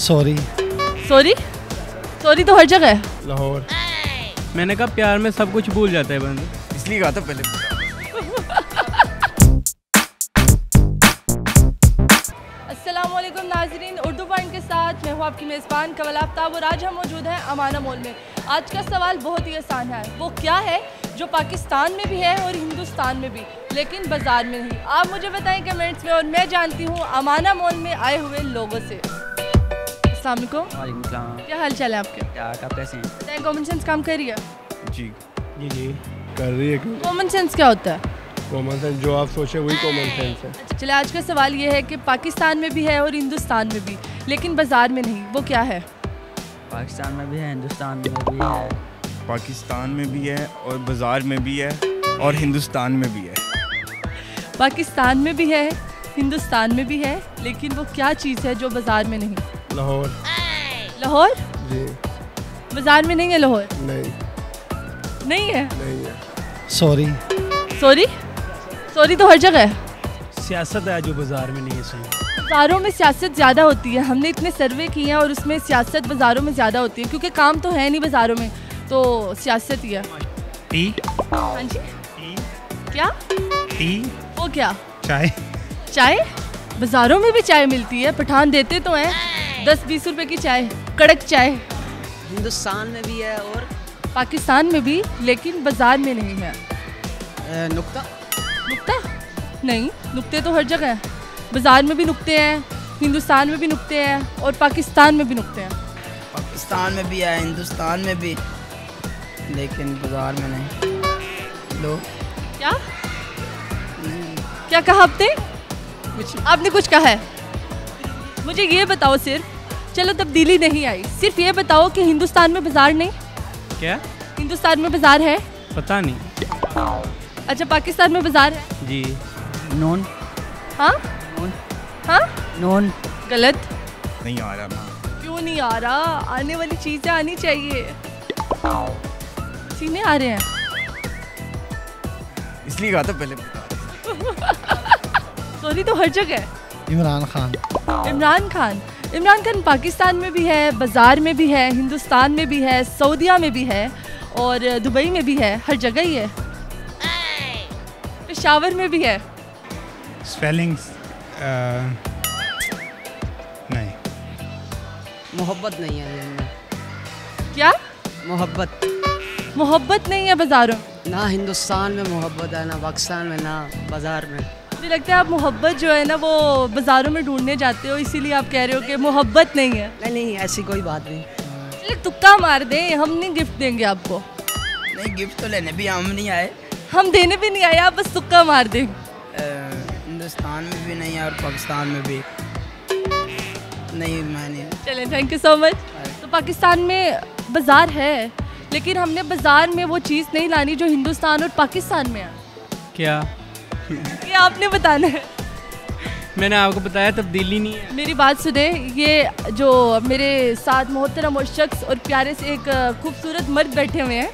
Sorry. Sorry? Sorry तो हर जगह है। लाहौर। मैंने कहा प्यार में सब कुछ भूल जाता है बंदा, इसलिए कहा था पहले। अस्सलामुअलैकुम नाज़रीन, उर्दू पॉइंट के साथ मैं हूँ आपकी मेज़बान कवल आफ्ताब और आज हम मौजूद हैं अमाना मॉल में। आज का सवाल बहुत ही आसान है, वो क्या है जो पाकिस्तान में भी है और हिंदुस्तान में भी, लेकिन बाज़ार में नहीं। आप मुझे बताएं कमेंट्स में और मैं जानती हूँ अमाना मॉल में आए हुए लोगों से। अस्सलाम वालेकुम। वालेकुम सलाम। क्या हाल चाल है आपके? क्या आप कैसे हैं? बताएं, कॉमन सेंस काम कर रही है? जी जी कर रही है। कॉमन सेंस क्या होता है? कॉमन सेंस जो आप सोचे वही कॉमन सेंस है। अच्छा चलिए, आज का सवाल ये है कि पाकिस्तान में भी है और हिंदुस्तान में भी, लेकिन बाज़ार में नहीं, वो क्या है? पाकिस्तान में भी है, हिंदुस्तान में भी है। पाकिस्तान में भी है और बाज़ार में भी है और हिंदुस्तान में भी है। पाकिस्तान में भी है, हिंदुस्तान में भी है, लेकिन वो क्या चीज़ है जो बाज़ार में नहीं? लाहौर। लाहौर? जी बाज़ार में नहीं है लाहौर? नहीं नहीं है। नहीं है। सॉरी। सॉरी? सॉरी तो हर जगह है। सियासत है जो बाजार में नहीं है। सही, बाज़ारों में सियासत ज़्यादा होती है, हमने इतने सर्वे किए हैं और उसमें सियासत बाज़ारों में ज़्यादा होती है, क्योंकि काम तो है नहीं बाज़ारों में, तो सियासत ही है। टी, हाँ जी। क्या? टी, वो क्या? चाय। चाय? बाज़ारों में भी चाय मिलती है, पठान देते तो हैं 10-20 रुपए की चाय, कड़क चाय। हिंदुस्तान में भी है और पाकिस्तान में भी, लेकिन बाज़ार में नहीं है। नुक्ता। नुक्ता? नहीं, नुक्ते तो हर जगह हैं। बाज़ार में भी नुक्ते हैं, हिंदुस्तान में भी नुक्ते हैं और पाकिस्तान में भी नुक्ते हैं। पाकिस्तान में भी है, हिंदुस्तान में भी, लेकिन बाजार में नहीं। लो क्या? क्या कहा आपने? आपने कुछ कहा है? मुझे ये बताओ सिर्फ, चलो तब्दीली नहीं आई, सिर्फ ये बताओ कि हिंदुस्तान में बाज़ार नहीं? क्या? हिंदुस्तान में बाज़ार है? पता नहीं। अच्छा, पाकिस्तान में बाज़ार है? जी। नून। हाँ? नून। हाँ? नून। गलत। नहीं आ रहा ना। क्यों नहीं आ रहा? आने वाली चीज़ें आनी चाहिए। सीने आ रहे हैं। इसलिए कहा था पहले। सॉरी तो हर जगह है। इमरान खान। इमरान खान? इमरान खान पाकिस्तान में भी है, बाज़ार में भी है, हिंदुस्तान में भी है, सऊदीया में भी है और दुबई में भी है, हर जगह ही है। पेशावर में भी है। स्पेलिंग्स नहीं। मोहब्बत नहीं है इनमें। क्या? मोहब्बत मोहब्बत नहीं है बाज़ारों में? ना हिंदुस्तान में मोहब्बत है, ना पाकिस्तान में, ना बाजार में। मुझे लगता है आप मोहब्बत जो है ना वो बाज़ारों में ढूंढने जाते हो, इसीलिए आप कह रहे हो कि मोहब्बत नहीं है। नहीं नहीं, ऐसी कोई बात नहीं। चलिए तुक्का मार दें, हम नहीं गिफ्ट देंगे आपको। नहीं, गिफ्ट तो लेने भी हम नहीं आए। हम देने भी नहीं आए, आप बस तुक्का मार दें। हिंदुस्तान में भी नहीं है और पाकिस्तान में भी नहीं। मैंने चलें, थैंक यू सो मच। तो पाकिस्तान में बाज़ार है, लेकिन हमने बाज़ार में वो चीज़ नहीं लानी जो हिंदुस्तान और पाकिस्तान में है। क्या? ये आपने बताना है। मैंने आपको बताया तब्दीली नहीं है। मेरी बात सुने, ये जो मेरे साथ मोहतरम और शख्स और प्यारे से एक खूबसूरत मर्द बैठे हुए हैं,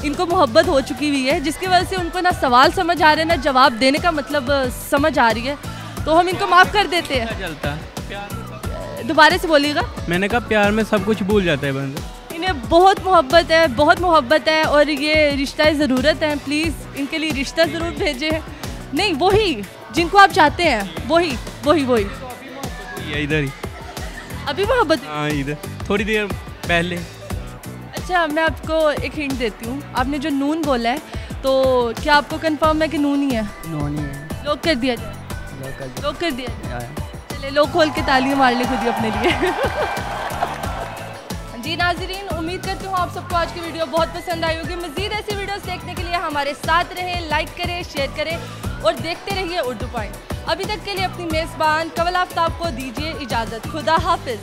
इनको मोहब्बत हो चुकी हुई है, जिसकी वजह से उनको ना सवाल समझ आ रहे हैं ना जवाब देने का मतलब समझ आ रही है, तो हम इनको माफ़ कर देते हैं। चलता है। दोबारा से बोलिएगा। मैंने कहा प्यार में सब कुछ भूल जाता है बंदा। इन्हें बहुत मोहब्बत है, बहुत मोहब्बत है और ये रिश्ता ज़रूरत है, प्लीज़ इनके लिए रिश्ता ज़रूर भेजें। नहीं, वही जिनको आप चाहते हैं, वही वही वही। ये इधर ही। अभी मोहब्बत? हाँ इधर, थोड़ी देर पहले। अच्छा, मैं आपको एक हिंट देती हूँ। आपने जो नून बोला है, तो क्या आपको कंफर्म है कि नून ही है? नून ही है। लॉक कर दिया जाए? लोकल। लॉक कर दिया जाए। या- चले, लोग खोल के तालियां मार ले खुद ही अपने लिए। जी नाज़रीन, उम्मीद करती हूँ आप सबको आज की वीडियो बहुत पसंद आई होगी। मज़ीद ऐसी वीडियोस देखने के लिए हमारे साथ रहें, लाइक करें, शेयर करें और देखते रहिए उर्दू पॉइंट। अभी तक के लिए अपनी मेज़बान कवल आफ्ताब को दीजिए इजाज़त। खुदा हाफिज़।